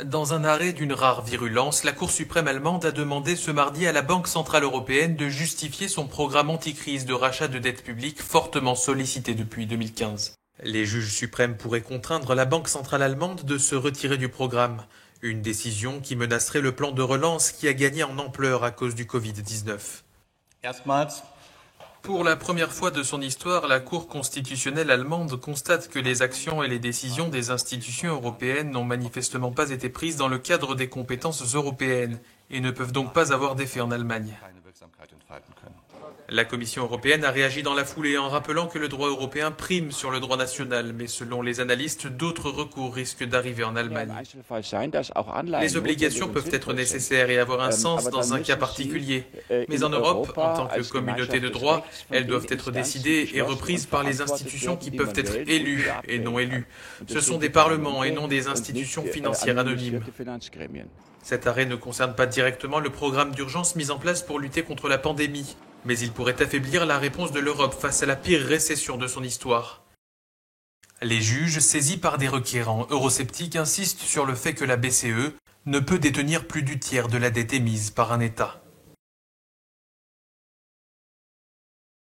Dans un arrêt d'une rare virulence, la Cour suprême allemande a demandé ce mardi à la Banque centrale européenne de justifier son programme anticrise de rachat de dettes publiques fortement sollicité depuis 2015. Les juges suprêmes pourraient contraindre la Banque centrale allemande de se retirer du programme, une décision qui menacerait le plan de relance qui a gagné en ampleur à cause du Covid-19. Pour la première fois de son histoire, la Cour constitutionnelle allemande constate que les actions et les décisions des institutions européennes n'ont manifestement pas été prises dans le cadre des compétences européennes et ne peuvent donc pas avoir d'effet en Allemagne. La Commission européenne a réagi dans la foulée en rappelant que le droit européen prime sur le droit national, mais selon les analystes, d'autres recours risquent d'arriver en Allemagne. Les obligations peuvent être nécessaires et avoir un sens dans un cas particulier, mais en Europe, en tant que communauté de droit, elles doivent être décidées et reprises par les institutions qui peuvent être élues et non élues. Ce sont des parlements et non des institutions financières anonymes. Cet arrêt ne concerne pas directement le programme d'urgence mis en place pour lutter contre la pandémie, mais il pourrait affaiblir la réponse de l'Europe face à la pire récession de son histoire. Les juges, saisis par des requérants eurosceptiques, insistent sur le fait que la BCE ne peut détenir plus du tiers de la dette émise par un État.